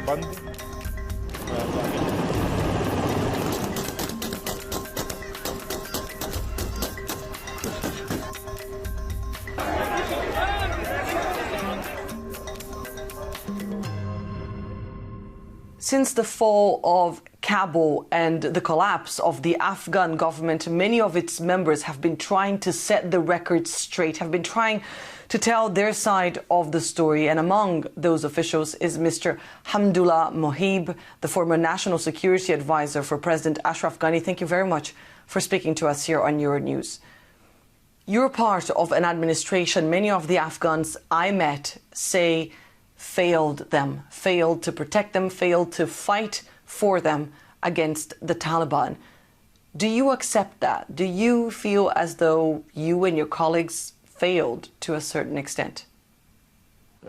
Since the fall of Kabul and the collapse of the Afghan government, many of its members have been trying to set the record straight, have been trying to tell their side of the story. And among those officials is Mr. Hamdullah, the former National Security Advisor for President Ashraf Ghani. Thank you very much for speaking to us here on Euronews. You're part of an administration many of the Afghans I met say failed them, failed to protect them, failed to fight for them against the Taliban. Do you accept that? Do you feel as though you and your colleagues failed to a certain extent?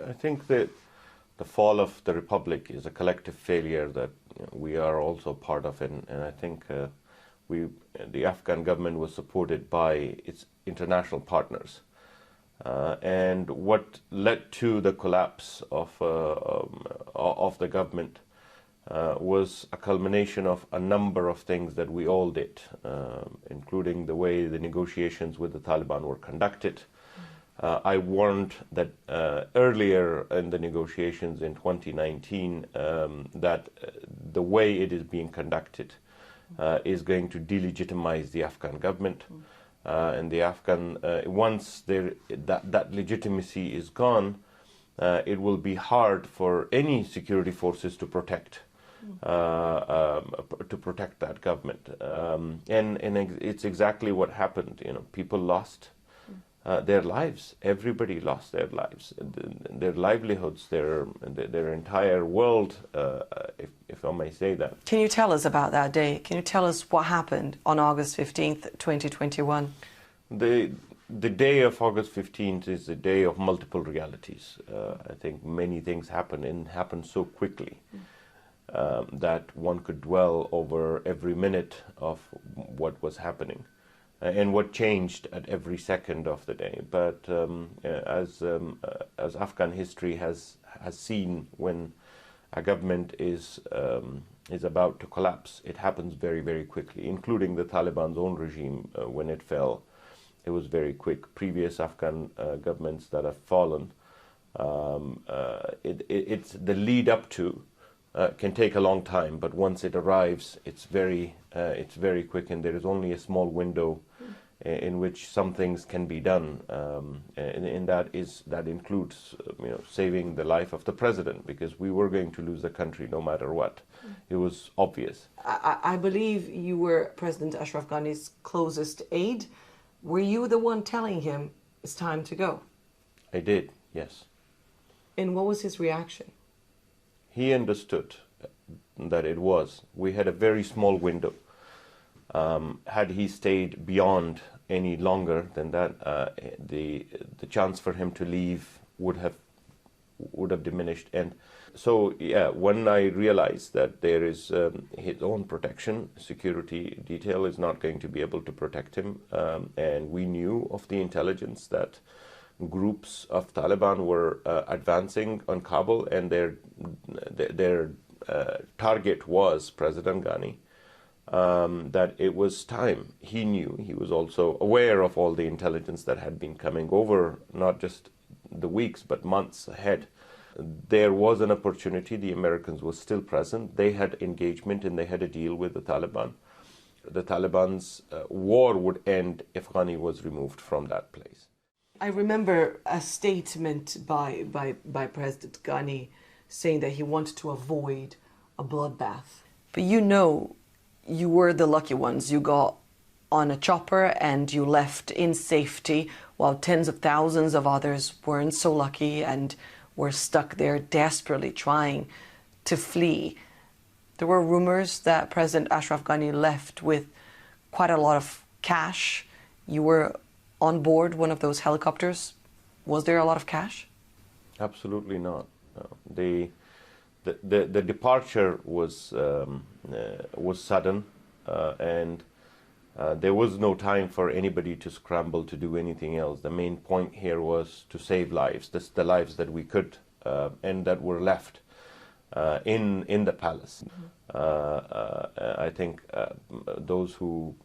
I think that the fall of the Republic is a collective failure that we are also part of, and I think the Afghan government was supported by its international partners. And what led to the collapse of the government was a culmination of a number of things that we all did, including the way the negotiations with the Taliban were conducted. I warned that earlier in the negotiations in 2019 that the way it is being conducted is going to delegitimize the Afghan government. And the Afghan, once that legitimacy is gone, it will be hard for any security forces to protect that government. And it's exactly what happened. You know, people lost their lives. Everybody lost their lives, their livelihoods, their entire world, if I may say that. Can you tell us about that day? Can you tell us what happened on August 15th, 2021? The day of August 15th is a day of multiple realities. I think many things happen so quickly that one could dwell over every minute of what was happening and what changed at every second of the day. But as Afghan history has seen, when a government is about to collapse, it happens very, very quickly, including the Taliban's own regime. When it fell, it was very quick. Previous Afghan governments that have fallen, it's the lead up to can take a long time, but once it arrives, it's very quick, and there is only a small window in which some things can be done, and that includes saving the life of the president, because we were going to lose the country no matter what. It was obvious. I believe you were President Ashraf Ghani's closest aide. Were you the one telling him it's time to go? I did, yes. And what was his reaction? He understood that it was. We had a very small window. Had he stayed beyond any longer than that, the chance for him to leave would have diminished. And so, yeah, when I realized that there is his own protection, security detail is not going to be able to protect him, and we knew of the intelligence that groups of Taliban were advancing on Kabul, and their target was President Ghani, that it was time. He knew. He was also aware of all the intelligence that had been coming over, not just the weeks, but months ahead. There was an opportunity. The Americans were still present. They had engagement, and they had a deal with the Taliban. The Taliban's war would end if Ghani was removed from that place. I remember a statement by President Ghani saying that he wanted to avoid a bloodbath. But you were the lucky ones. You got on a chopper and you left in safety, while tens of thousands of others weren't so lucky and were stuck there desperately trying to flee. There were rumors that President Ashraf Ghani left with quite a lot of cash. You were on board one of those helicopters. Was there a lot of cash? Absolutely not. No. The departure was sudden, and there was no time for anybody to scramble to do anything else. The main point here was to save lives, the lives that we could and that were left. in the palace. I think those who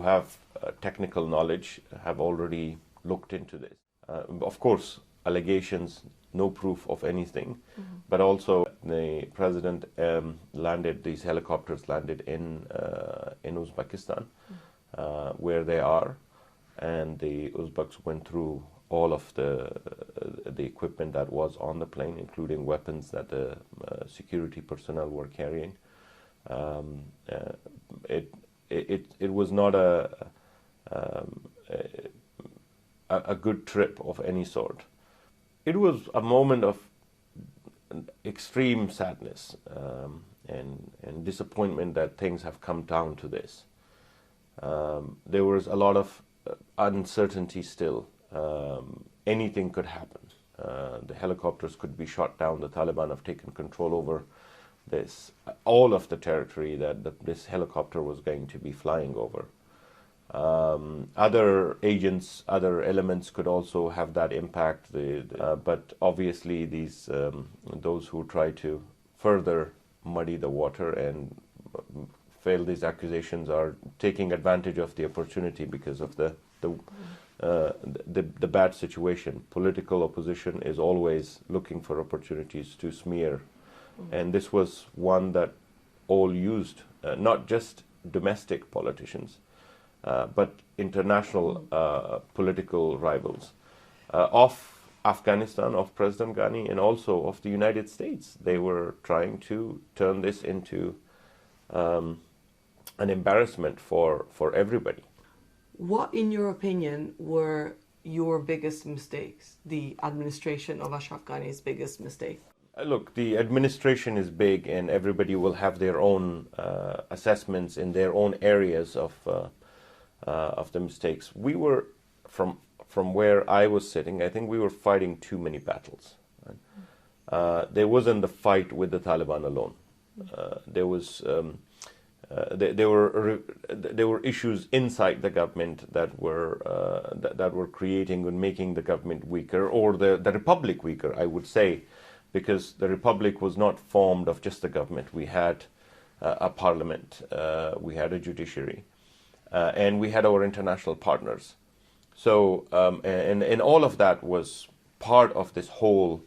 have technical knowledge have already looked into this. Of course, allegations, no proof of anything, but also the president landed, these helicopters landed in Uzbekistan, where they are, and the Uzbeks went through all of the equipment that was on the plane, including weapons that the security personnel were carrying. It was not a good trip of any sort. It was a moment of extreme sadness and disappointment that things have come down to this. There was a lot of uncertainty still. Anything could happen. The helicopters could be shot down. The Taliban have taken control over all of the territory that this helicopter was going to be flying over. Other agents, other elements could also have that impact. But obviously, those who try to further muddy the water and fail these accusations are taking advantage of the opportunity because of the bad situation. Political opposition is always looking for opportunities to smear, and this was one that all used, not just domestic politicians, but international political rivals of Afghanistan, of President Ghani, and also of the United States. They were trying to turn this into an embarrassment for everybody. What, in your opinion, were your biggest mistakes, the administration of Ashraf Ghani's biggest mistake? Look, the administration is big, and everybody will have their own assessments in their own areas of the mistakes. We were, from where I was sitting, I think we were fighting too many battles. Right? There wasn't the fight with the Taliban alone. There were issues inside the government that were creating and making the government weaker, or the republic weaker, I would say, because the republic was not formed of just the government. We had a parliament, we had a judiciary, and we had our international partners. So, and all of that was part of this whole,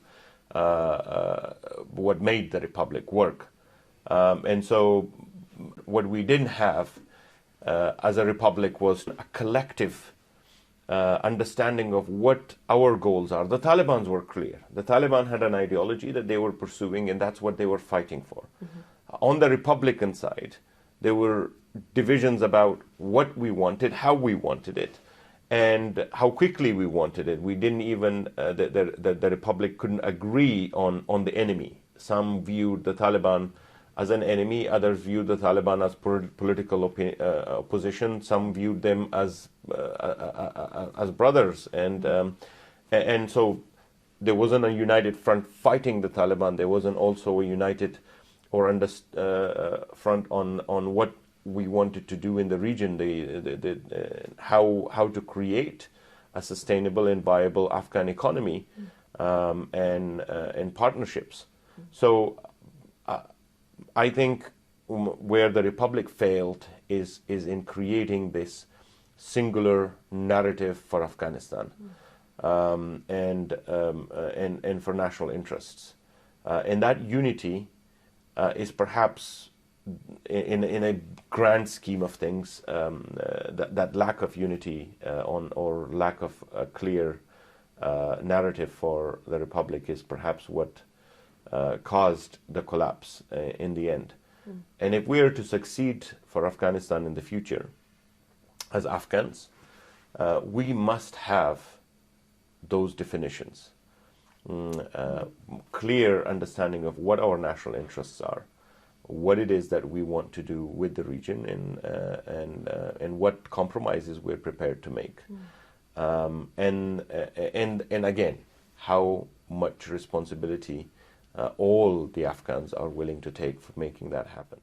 what made the republic work. And so what we didn't have as a republic was a collective understanding of what our goals are. The Taliban's were clear. The Taliban had an ideology that they were pursuing, and that's what they were fighting for. On the Republican side, there were divisions about what we wanted, how we wanted it, and how quickly we wanted it. We didn't even, the Republic couldn't agree on the enemy. Some viewed the Taliban as an enemy, others viewed the Taliban as political opposition, some viewed them as brothers, and so there wasn't a united front fighting the Taliban. There wasn't also a united or front on what we wanted to do in the region, how to create a sustainable and viable Afghan economy, and partnerships. So I think where the Republic failed is in creating this singular narrative for Afghanistan, and for national interests, and that unity is perhaps, in a grand scheme of things, that lack of unity or lack of a clear narrative for the Republic is perhaps what caused the collapse in the end. And if we are to succeed for Afghanistan in the future, as Afghans, we must have those definitions, clear understanding of what our national interests are, what it is that we want to do with the region, and what compromises we're prepared to make, and again, how much responsibility all the Afghans are willing to take for making that happen.